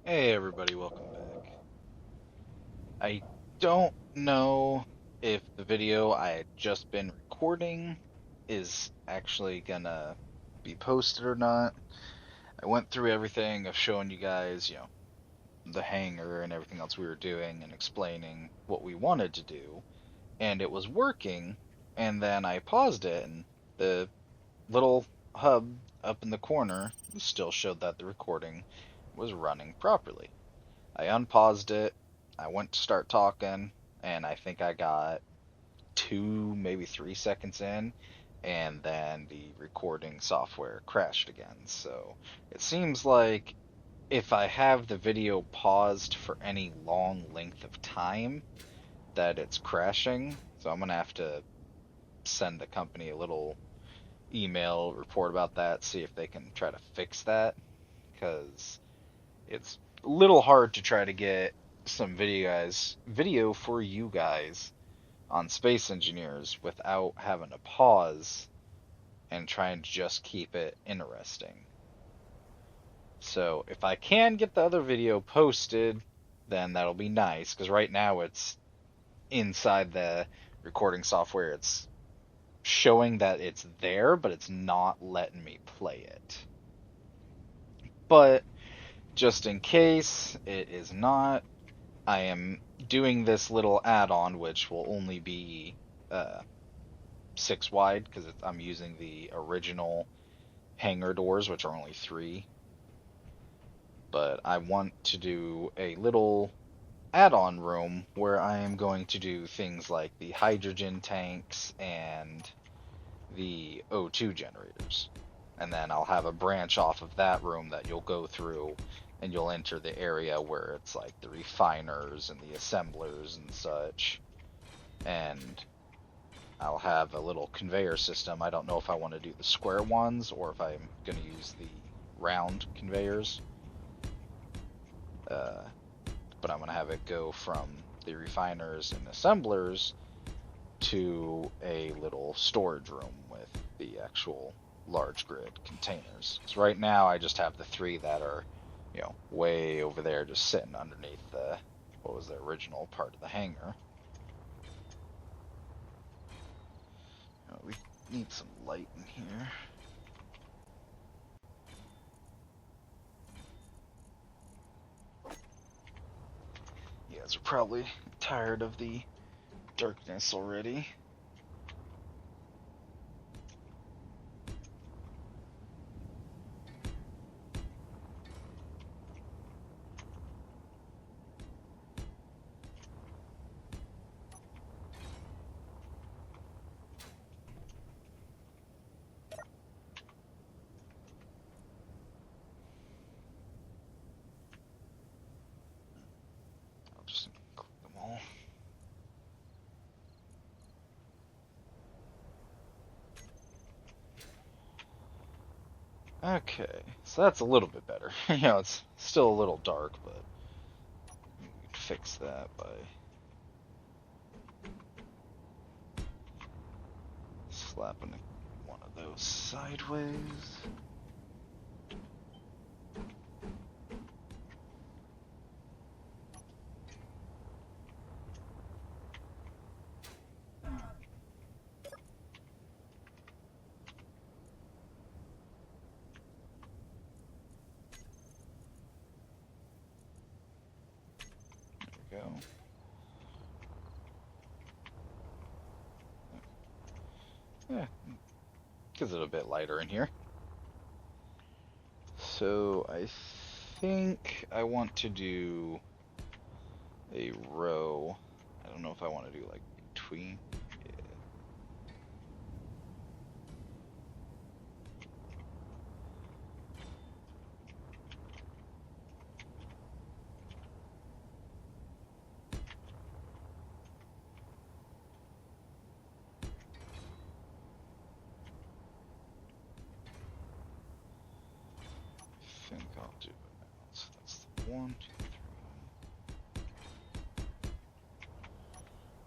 Hey everybody, welcome back. I don't know if the video I had just been recording is actually gonna be posted or not. I went through everything of showing you guys, the hangar and everything else we were doing and explaining what we wanted to do, and it was working, and then I paused it and the little hub up in the corner still showed that the recording was running properly. I unpaused it. I went to start talking, and I think I got 2, maybe 3 seconds in, and then the recording software crashed again. So it seems like if I have the video paused for any long length of time, that it's crashing. So I'm gonna have to send the company a little email report about that, see if they can try to fix that, because it's a little hard to try to get some video for you guys on Space Engineers without having to pause and trying to just keep it interesting. So if I can get the other video posted, then that'll be nice, because right now it's inside the recording software. It's showing that it's there, but it's not letting me play it. But just in case it is not, I am doing this little add-on, which will only be uh, 6 wide because I'm using the original hangar doors, which are only 3. But I want to do a little add-on room where I am going to do things like the hydrogen tanks and the O2 generators. And then I'll have a branch off of that room that you'll go through, and you'll enter the area where it's like the refiners and the assemblers and such. And I'll have a little conveyor system. I don't know if I want to do the square ones or if I'm going to use the round conveyors. Uh, but I'm going to have it go from the refiners and assemblers to a little storage room with the actual large grid containers. So right now I just have the 3 that are, way over there just sitting underneath what was the original part of the hangar. We need some light in here. You guys are probably tired of the darkness already. I'll just click them all. Okay, so that's a little bit better. It's still a little dark, but we can fix that by slapping one of those sideways. There we go. Yeah, gives it a bit lighter in here. So I think I want to do a row. I don't know if I want to do like between. Yeah. I think I'll do it now. So that's the 1, 2, 3.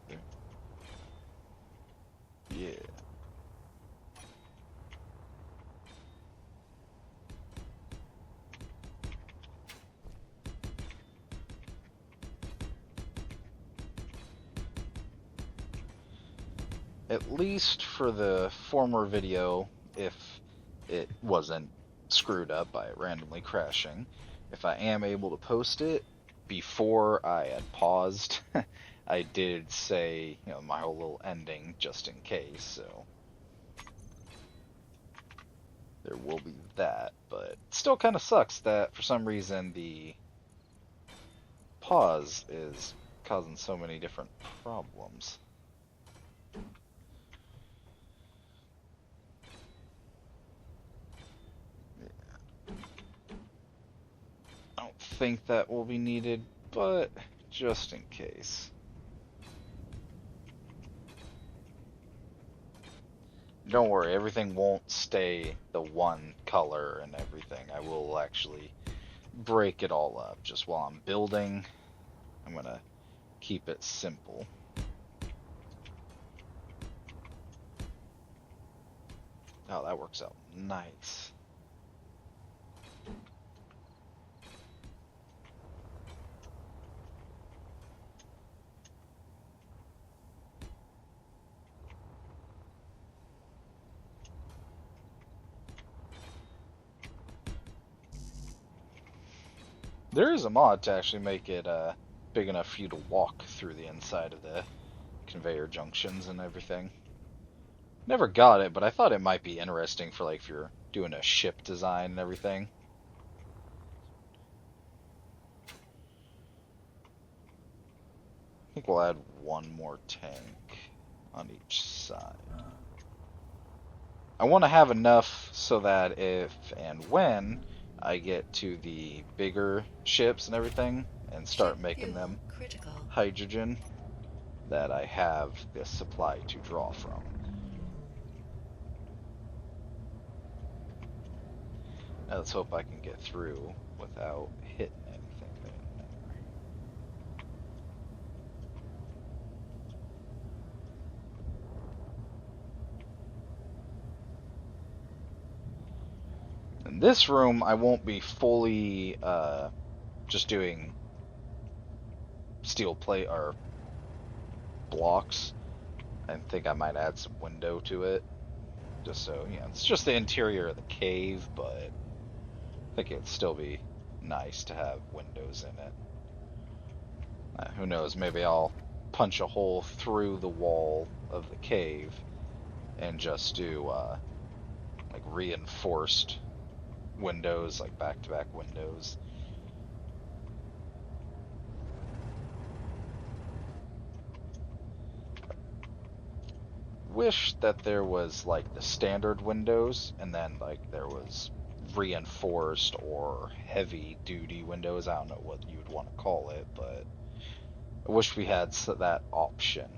There. Yeah. at least for the former video, if it wasn't screwed up by randomly crashing, if I am able to post it, before I had paused, I did say, my whole little ending just in case, so there will be that, but it still kind of sucks that for some reason the pause is causing so many different problems. I don't think that will be needed, but just in case. Don't worry, everything won't stay the one color and everything. I will actually break it all up. Just while I'm building, I'm gonna keep it simple. Oh, that works out nice. There is a mod to actually make it big enough for you to walk through the inside of the conveyor junctions and everything. Never got it, but I thought it might be interesting for like if you're doing a ship design and everything. I think we'll add one more tank on each side. I want to have enough so that if and when I get to the bigger ships and everything and start making them hydrogen, that I have this supply to draw from. Now let's hope I can get through without hitting anything there. In this room, I won't be fully just doing steel plate or blocks. I think I might add some window to it, just so, it's just the interior of the cave, but I think it'd still be nice to have windows in it. Who knows, maybe I'll punch a hole through the wall of the cave and just do like reinforced windows, like back-to-back windows. Wish that there was like the standard windows and then like there was reinforced or heavy duty windows. I don't know what you would want to call it, but I wish we had that option,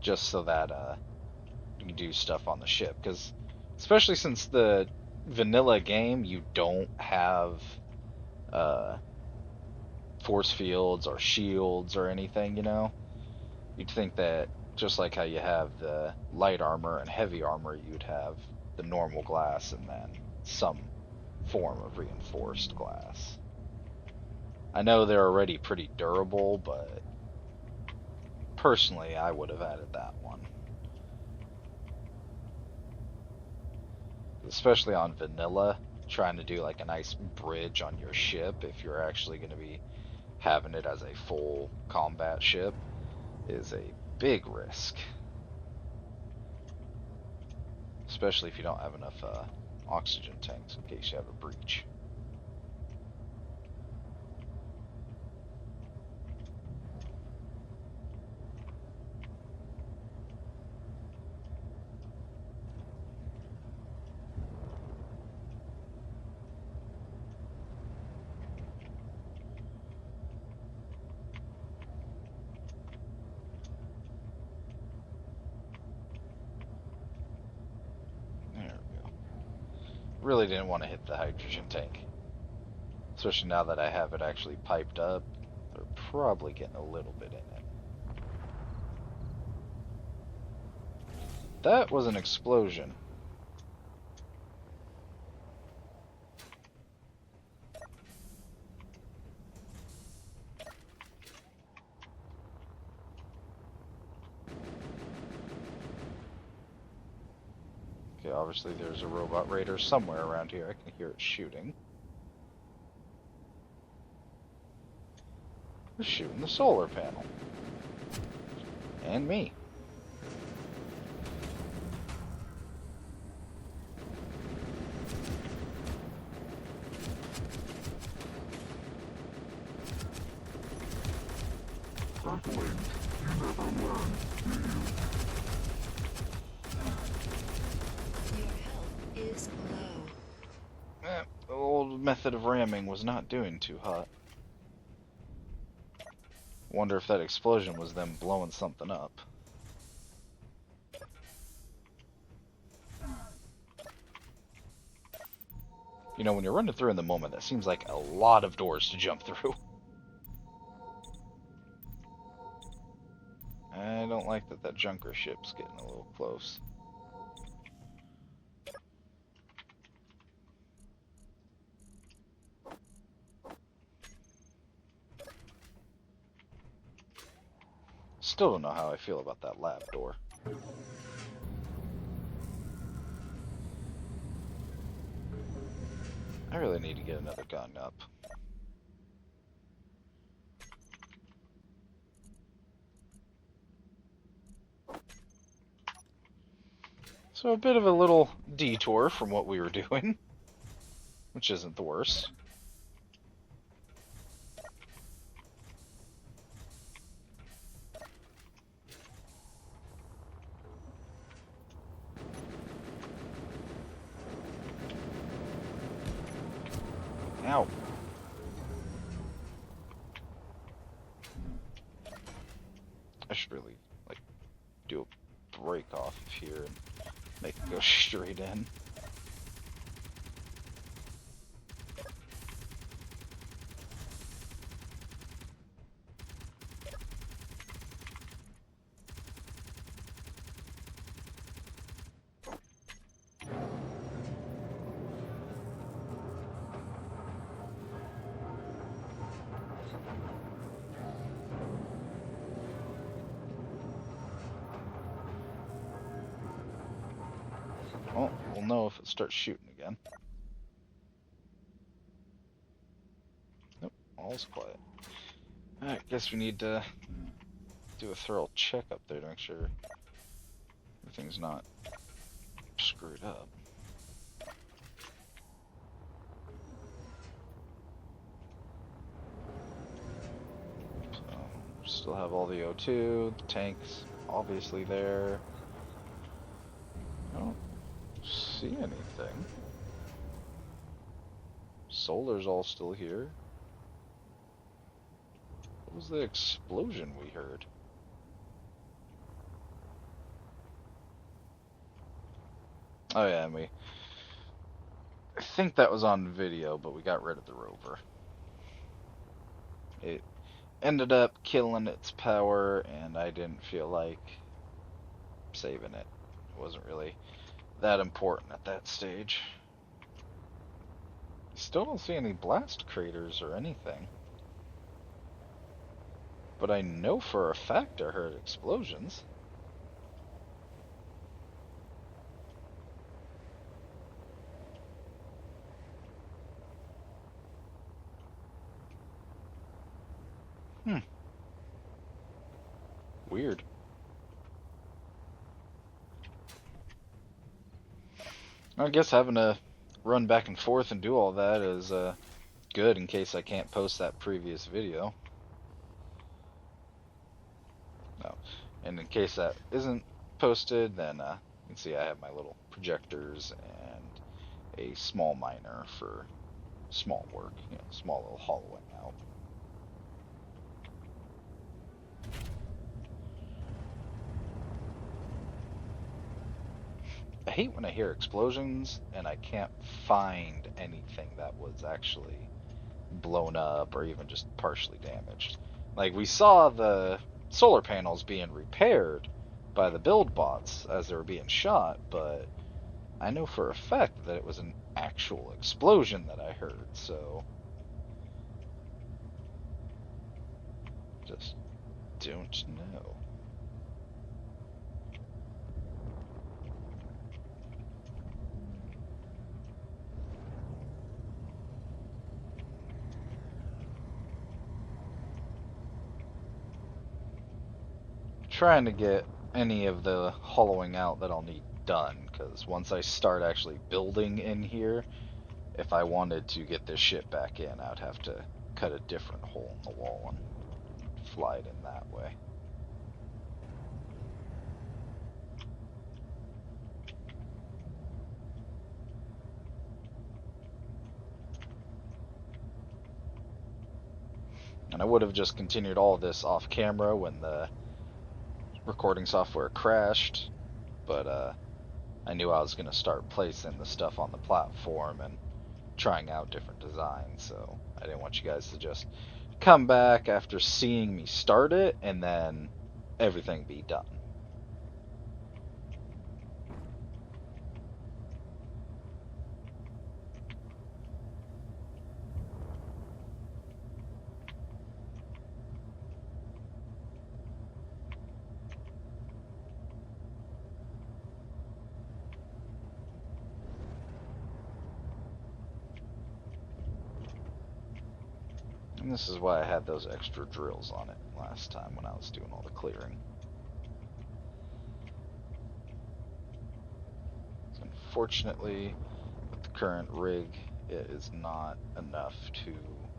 just so that you can do stuff on the ship, because especially since the vanilla game you don't have force fields or shields or anything, you'd think that just like how you have the light armor and heavy armor, you'd have the normal glass and then some form of reinforced glass. I know they're already pretty durable, but personally I would have added that one. Especially on vanilla, trying to do like a nice bridge on your ship if you're actually going to be having it as a full combat ship is a big risk. Especially if you don't have enough oxygen tanks in case you have a breach. Really didn't want to hit the hydrogen tank, especially now that I have it actually piped up. They're probably getting a little bit in it. That was an explosion. obviously there's a robot raider somewhere around here. I can hear it shooting. It's shooting the solar panel. And me. The old method of ramming was not doing too hot. Wonder if that explosion was them blowing something up. You know, when you're running through in the moment, that seems like a lot of doors to jump through. I don't like that that junker ship's getting a little close. Still don't know how I feel about that lab door. I really need to get another gun up. So a bit of a little detour from what we were doing, which isn't the worst. Ow. I should really, like, do a break off of here and make it go straight in. Well, we'll know if it starts shooting again. Nope, all's quiet. I guess we need to do a thorough check up there to make sure everything's not screwed up. So, still have all the O2, the tanks obviously there. I don't see anything. Solar's all still here. What was the explosion we heard? Oh yeah, I think that was on video, but we got rid of the rover. It ended up killing its power, and I didn't feel like saving it. It wasn't really that important at that stage. Still don't see any blast craters or anything. But I know for a fact I heard explosions. Weird. I guess having to run back and forth and do all that is good in case I can't post that previous video. No. And in case that isn't posted, then you can see I have my little projectors and a small miner for small work, you know, small little hollowing out. I hate when I hear explosions and I can't find anything that was actually blown up or even just partially damaged. Like, we saw the solar panels being repaired by the build bots as they were being shot, but I know for a fact that it was an actual explosion that I heard, so just don't know. trying to get any of the hollowing out that I'll need done, because once I start actually building in here, if I wanted to get this ship back in, I'd have to cut a different hole in the wall and fly it in that way. And I would have just continued all of this off camera when the recording software crashed, but I knew I was going to start placing the stuff on the platform and trying out different designs, so I didn't want you guys to just come back after seeing me start it and then everything be done. And this is why I had those extra drills on it last time when I was doing all the clearing. Unfortunately, with the current rig, it is not enough to,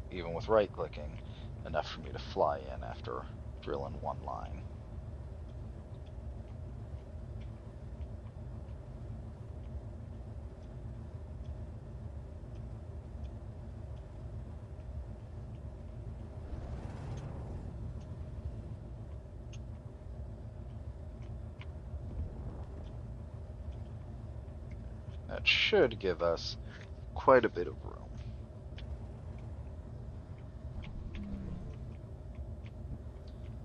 even with right-clicking, enough for me to fly in after drilling one line. That should give us quite a bit of room.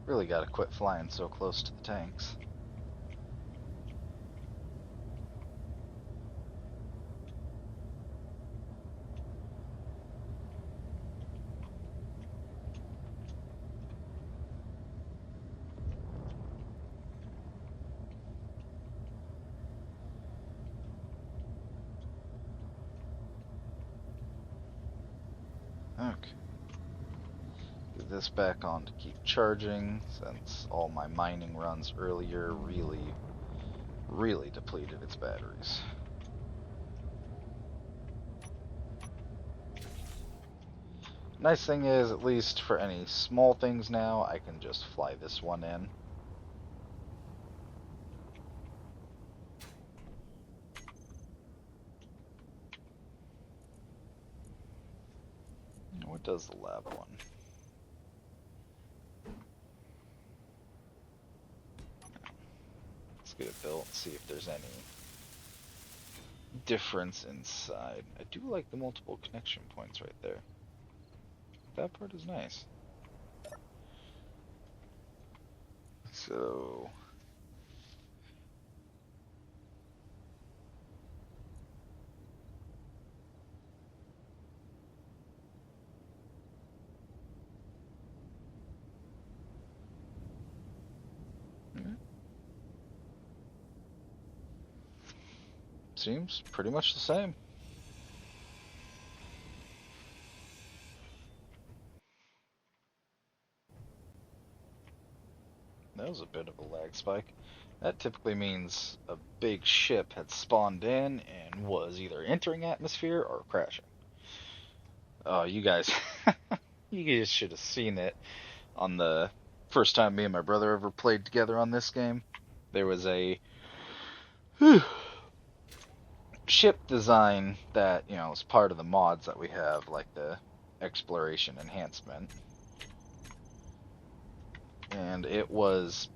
Really gotta quit flying so close to the tanks. Okay. Get this back on to keep charging, since all my mining runs earlier really depleted its batteries. Nice thing is, at least for any small things now, I can just fly this one in. What does the lab one? Let's get it built and see if there's any difference inside. I do like the multiple connection points right there. That part is nice. So seems pretty much the same. That was a bit of a lag spike. That typically means a big ship had spawned in and was either entering atmosphere or crashing. Oh, you guys, you guys should have seen it on the first time me and my brother ever played together on this game. There was a ship design that, you know, is part of the mods that we have, like the exploration enhancement. And it was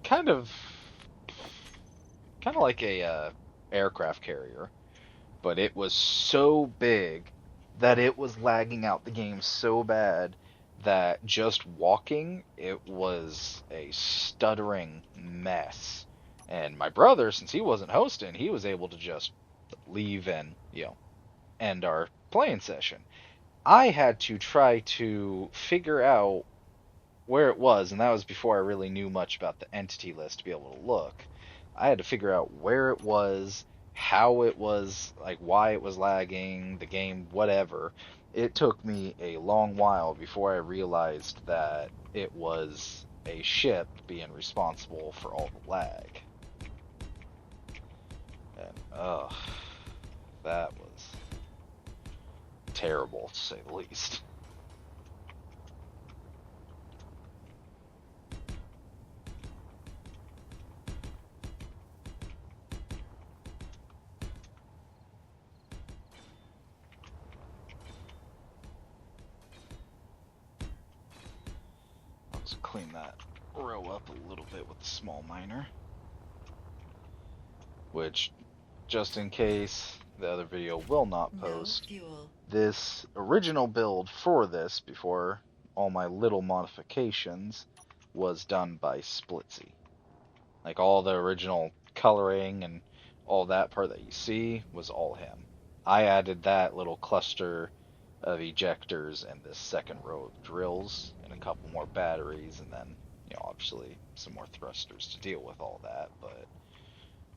kind of like a aircraft carrier, but it was so big that it was lagging out the game so bad that just walking, it was a stuttering mess. And my brother, since he wasn't hosting, he was able to just leave and, you know, end our playing session. I had to try to figure out where it was, and that was before I really knew much about the entity list to be able to look. I had to figure out where it was, how it was, like why it was lagging, the game, whatever. It took me a long while before I realized that it was a ship being responsible for all the lag. And, ugh, that was terrible, to say the least. I'll just clean that row up a little bit with the small miner. Which, just in case the other video will not post, this original build for this, before all my little modifications, was done by Splitsy. Like, all the original coloring and all that part that you see was all him. I added that little cluster of ejectors and this second row of drills and a couple more batteries, and then, you know, obviously some more thrusters to deal with all that, but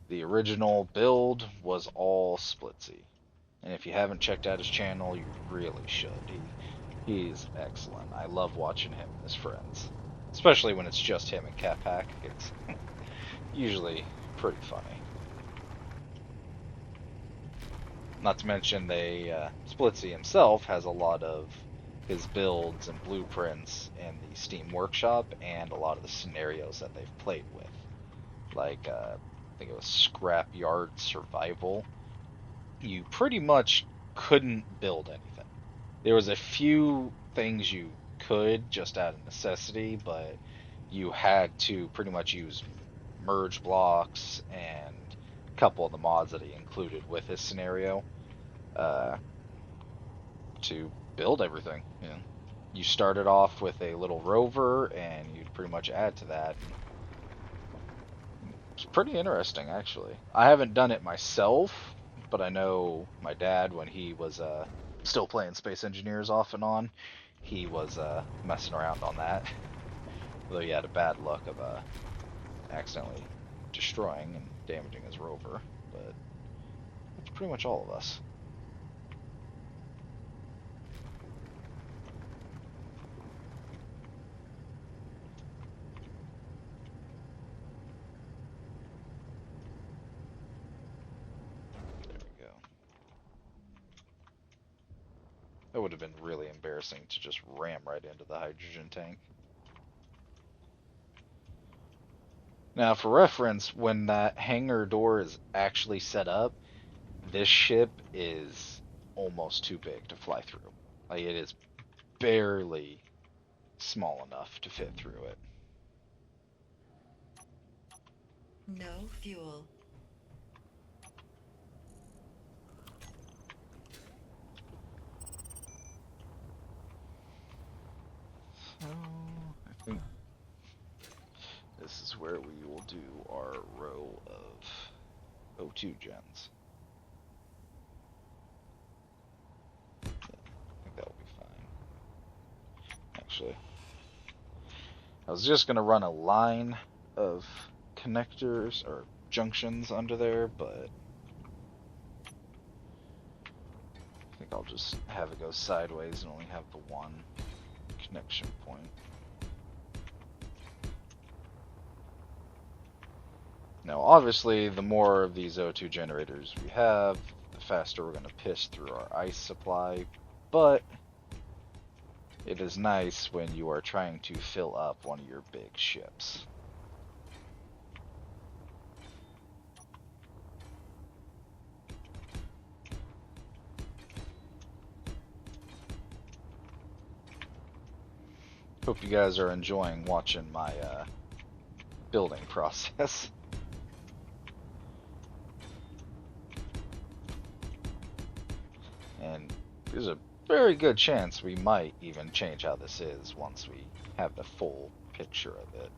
the original build was all Splitsy. And if you haven't checked out his channel, you really should. He's excellent. I love watching him and his friends. Especially when it's just him and Capac. It's usually pretty funny. Not to mention Splitsy himself has a lot of his builds and blueprints in the Steam Workshop and a lot of the scenarios that they've played with. Like, I think it was Scrapyard Survival. You pretty much couldn't build anything. There was a few things you could just out of necessity, but you had to pretty much use merge blocks and a couple of the mods that he included with his scenario to build everything. You know, you started off with a little rover, and you'd pretty much add to that. It's pretty interesting, actually. I haven't done it myself, but I know my dad, when he was still playing Space Engineers off and on, he was messing around on that. Though he had a bad luck of accidentally destroying and damaging his rover. But that's pretty much all of us. That would have been really embarrassing to just ram right into the hydrogen tank. Now, for reference, when that hangar door is actually set up, this ship is almost too big to fly through. Like, it is barely small enough to fit through it. No fuel. So, I think this is where we will do our row of O2 gens. Yeah, I think that will be fine. Actually, I was just going to run a line of connectors or junctions under there, but I think I'll just have it go sideways and only have the one connection point. Now, obviously, the more of these O2 generators we have, the faster we're going to piss through our ice supply, but it is nice when you are trying to fill up one of your big ships. Hope you guys are enjoying watching my building process. And there's a very good chance we might even change how this is once we have the full picture of it.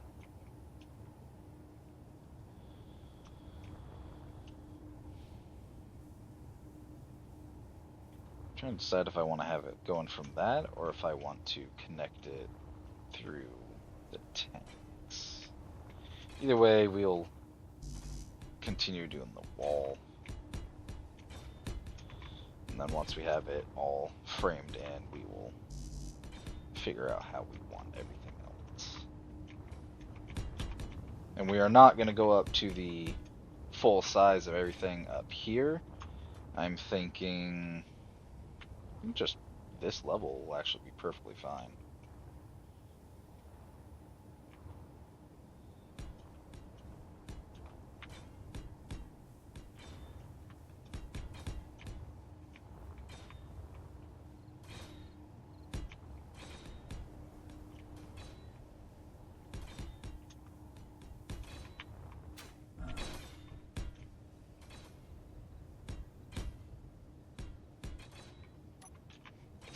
I'm trying to decide if I want to have it going from that or if I want to connect it through the tanks. Either way, we'll continue doing the wall. And then once we have it all framed in, we will figure out how we want everything else. And we are not going to go up to the full size of everything up here. I'm thinking just this level will actually be perfectly fine.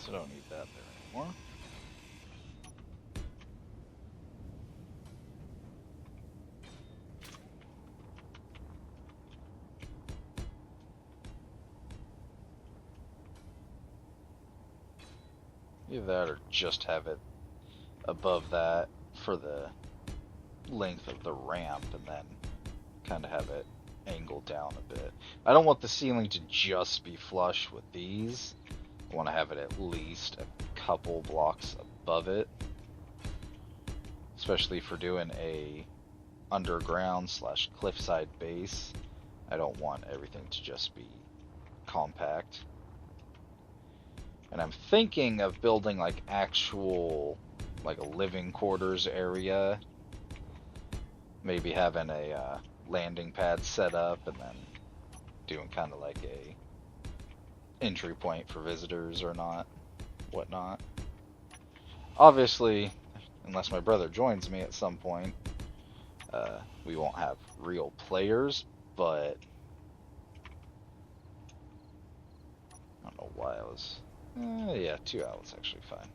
So I don't need that there anymore. Either that or just have it above that for the length of the ramp and then kind of have it angled down a bit. I don't want the ceiling to just be flush with these. I want to have it at least a couple blocks above it. Especially for doing a underground / cliffside base. I don't want everything to just be compact. And I'm thinking of building like actual like a living quarters area. Maybe having a landing pad set up and then doing kind of like a entry point for visitors or not, whatnot. Obviously, unless my brother joins me at some point, we won't have real players, but I don't know why I was... yeah, 2 outlets actually fine.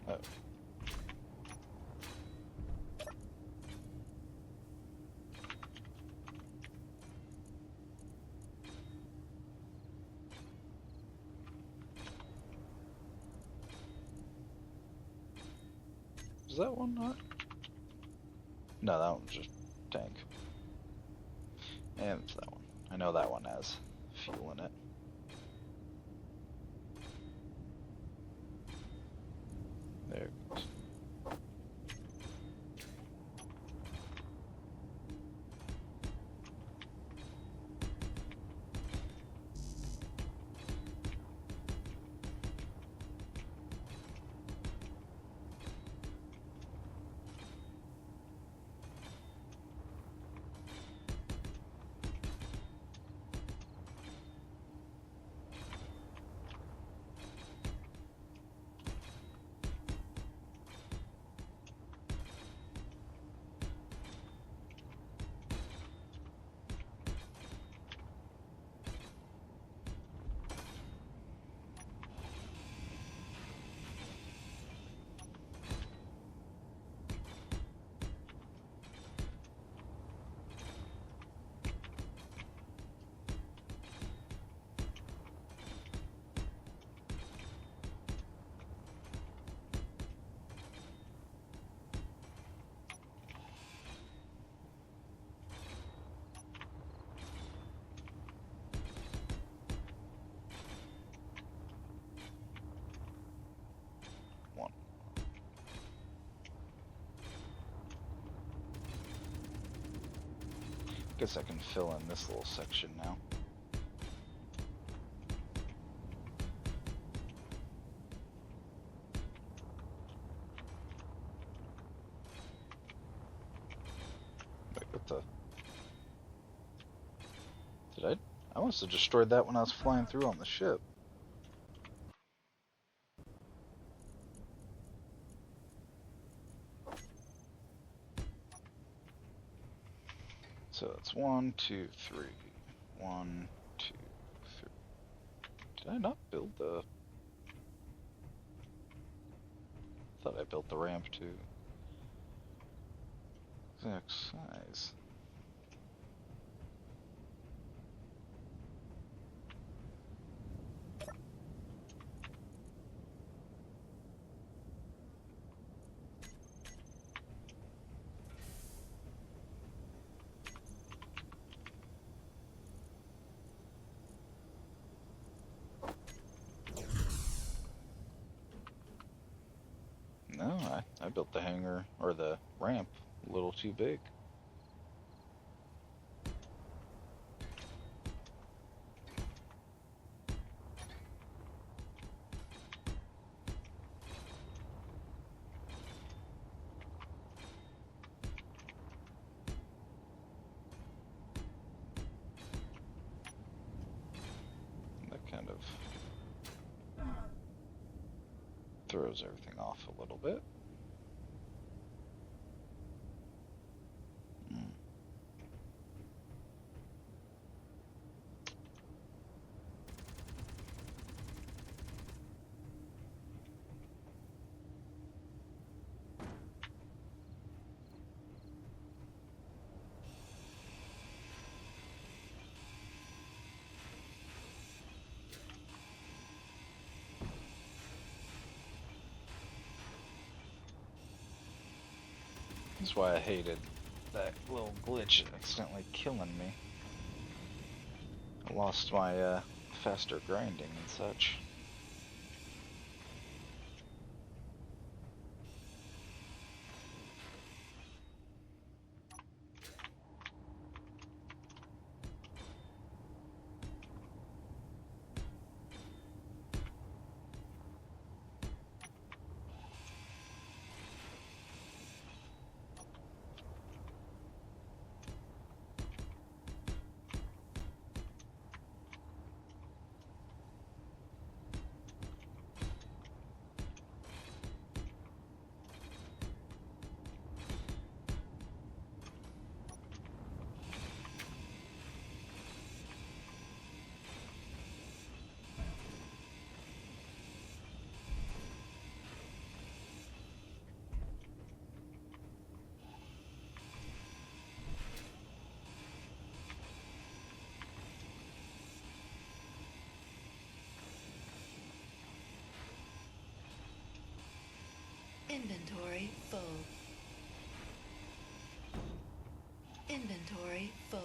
Oh. Is that one not? No, that one's just tank. And it's that one. I know that one has fuel in it. There it goes. One. Guess I can fill in this little section now. Wait, what the... Did I must have destroyed that when I was flying through on the ship. So it's 1, 2, 3. 1, 2, 3. Did I not build the... Thought I built the ramp too. Exact size. built the hangar, or the ramp, a little too big. That kind of throws everything off a little bit. That's why I hated that little glitch accidentally killing me. I lost my faster grinding and such. Inventory full. Inventory full.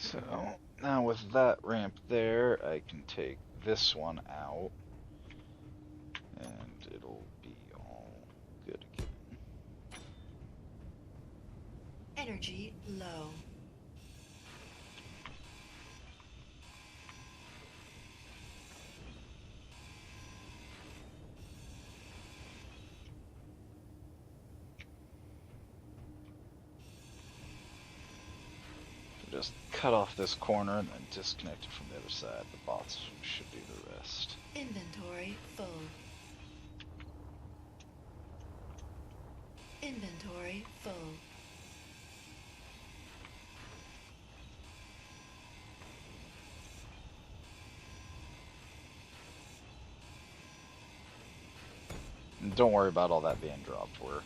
So, now with that ramp there, I can take this one out, and it'll be all good again. Energy low. Just cut off this corner and then disconnect it from the other side. The bots should do the rest. Inventory full. Inventory full. And don't worry about all that being dropped. We're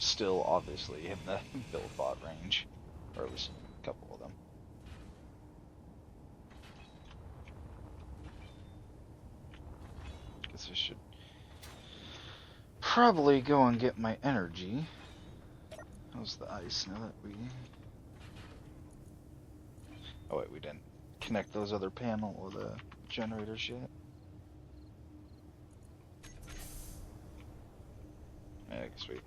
still obviously in the build bot range, or at least a couple of them. Guess I should probably go and get my energy. How's the ice now that we... Oh wait, we didn't connect those other panel or the generators yet. Yeah, I guess we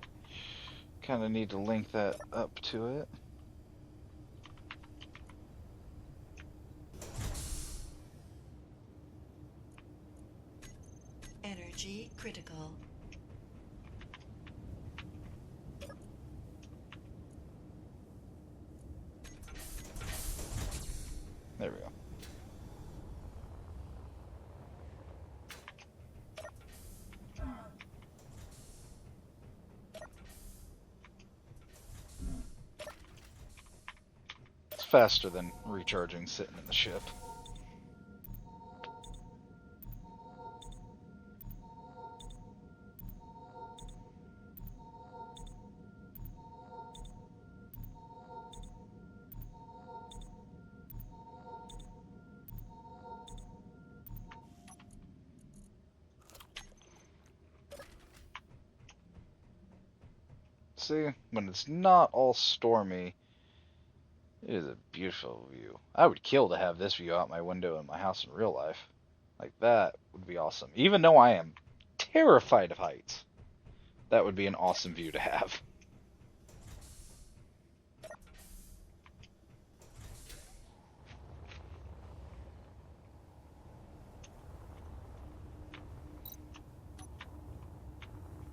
kind of need to link that up to it. Energy critical. There we go. faster than recharging sitting in the ship. See, when it's not all stormy, it is a beautiful view. I would kill to have this view out my window in my house in real life. Like, that would be awesome. Even though I am terrified of heights, that would be an awesome view to have.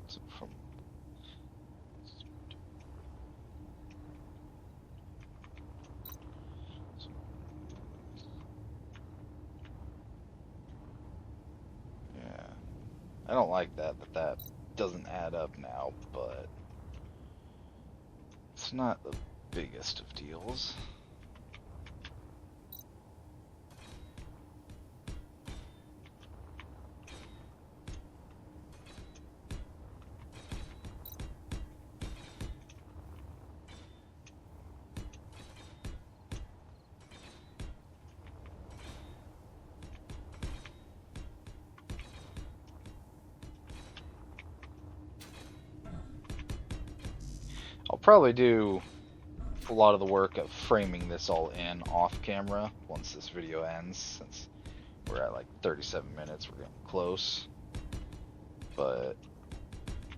So from yeah, I don't like that doesn't add up now, but it's not the biggest of deals. I'll probably do a lot of the work of framing this all in off camera once this video ends, since we're at like 37 minutes, we're getting close. But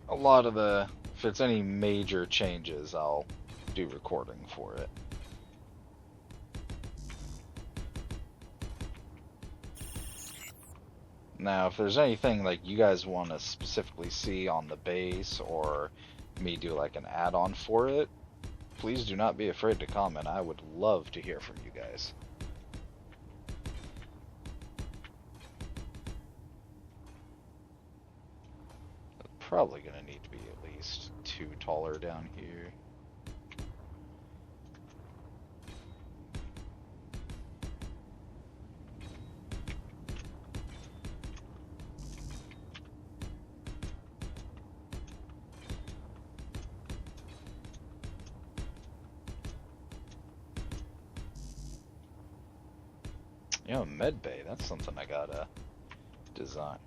a lot of if it's any major changes, I'll do recording for it. Now, if there's anything like you guys want to specifically see on the base, or me do like an add-on for it, please do not be afraid to comment. I would love to hear from you guys. Probably gonna need to be at least 2 taller down here. You know, med bay, that's something I gotta design.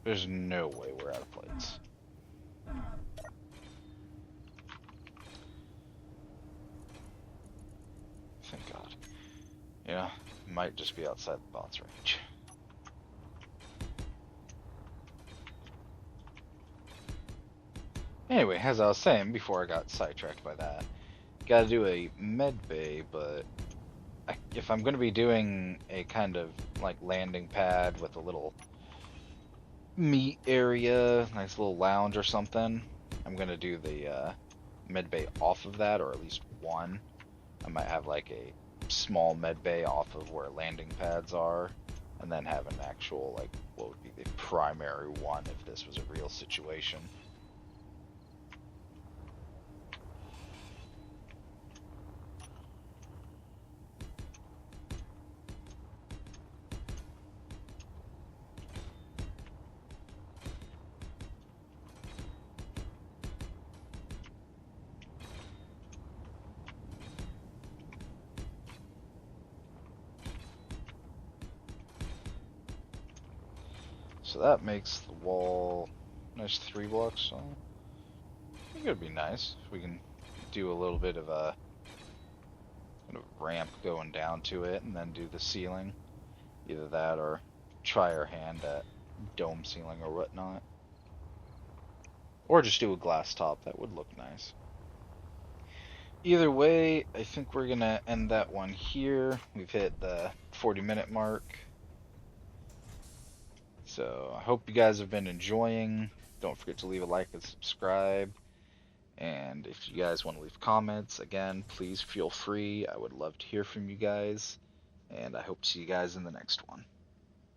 There's no way we're out of plates. Thank God. You know, might just be outside the bots range. Anyway, as I was saying before I got sidetracked by that, gotta do a med bay, but if I'm going to be doing a kind of like landing pad with a little meat area, nice little lounge or something, I'm going to do the med bay off of that, or at least one. I might have like a small med bay off of where landing pads are, and then have an actual, like, what would be the primary one if this was a real situation. So that makes the wall nice 3 blocks. So I think it'd be nice if we can do a little bit of a kind of ramp going down to it, and then do the ceiling. Either that, or try our hand at dome ceiling or whatnot. Or just do a glass top, that would look nice. Either way, I think we're gonna end that one here. We've hit the 40-minute mark. So I hope you guys have been enjoying. Don't forget to leave a like and subscribe. And if you guys want to leave comments, again, please feel free. I would love to hear from you guys. And I hope to see you guys in the next one.